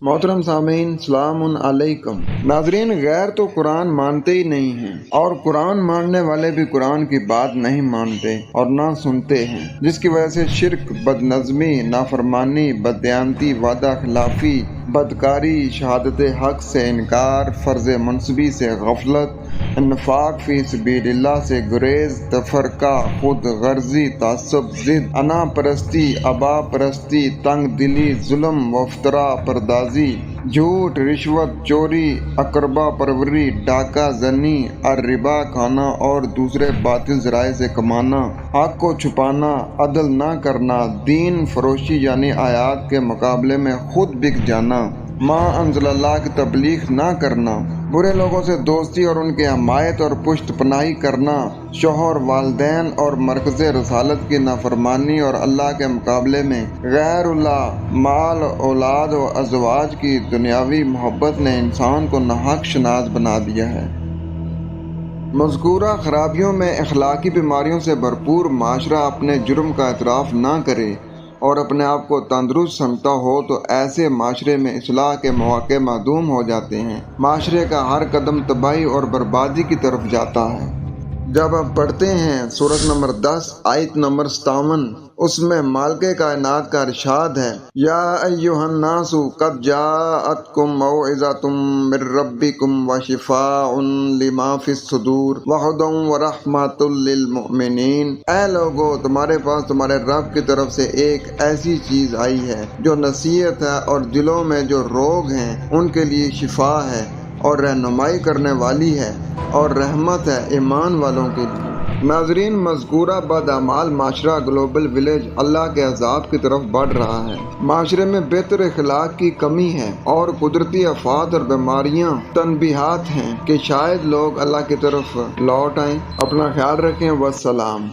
محترم سامعین، السلام علیکم۔ ناظرین، غیر تو قرآن مانتے ہی نہیں ہیں، اور قرآن ماننے والے بھی قرآن کی بات نہیں مانتے اور نہ سنتے ہیں، جس کی وجہ سے شرک، بد نظمی، نافرمانی، بددیانتی، وعدہ خلافی، بدکاری، شہادت حق سے انکار، فرض منصبی سے غفلت، انفاق فی سبیل اللہ سے گریز، تفرقہ، خود غرضی، تعصب، ضد، انا پرستی، ابا پرستی، تنگ دلی، ظلم و افطرا پردازی، جھوٹ، رشوت، چوری، اقربا پروری، ڈاکہ زنی، الربا کھانا اور دوسرے باطل ذرائع سے کمانا، حق کو چھپانا، عدل نہ کرنا، دین فروشی یعنی آیات کے مقابلے میں خود بک جانا، ما انزل اللہ کی تبلیغ نہ کرنا، برے لوگوں سے دوستی اور ان کی حمایت اور پشت پناہی کرنا، شوہر، والدین اور مرکز رسالت کی نافرمانی اور اللہ کے مقابلے میں غیر اللہ، مال، اولاد و ازواج کی دنیاوی محبت نے انسان کو ناحق شناس بنا دیا ہے۔ مذکورہ خرابیوں میں اخلاقی بیماریوں سے بھرپور معاشرہ اپنے جرم کا اعتراف نہ کرے اور اپنے آپ کو تندرست سمجھتا ہو تو ایسے معاشرے میں اصلاح کے مواقع معدوم ہو جاتے ہیں۔ معاشرے کا ہر قدم تباہی اور بربادی کی طرف جاتا ہے۔ جب آپ پڑھتے ہیں سورۃ نمبر 10 آیت نمبر 57، اس میں مالک کائنات کا ارشاد ہے، یا ایھا الناس قد جاءتکم موعظۃ من ربکم وشفاء لما فی الصدور وہدی ورحمۃ للمؤمنین۔ اے لوگو، تمہارے پاس تمہارے رب کی طرف سے ایک ایسی چیز آئی ہے جو نصیحت ہے اور دلوں میں جو روگ ہیں ان کے لیے شفا ہے اور رہنمائی کرنے والی ہے اور رحمت ہے ایمان والوں کے لیے۔ ناظرین، مذکورہ بداعمال معاشرہ گلوبل ولیج اللہ کے عذاب کی طرف بڑھ رہا ہے۔ معاشرے میں بہتر اخلاق کی کمی ہے اور قدرتی آفات اور بیماریاں تنبیہات ہیں کہ شاید لوگ اللہ کی طرف لوٹ آئیں۔ اپنا خیال رکھیں۔ والسلام۔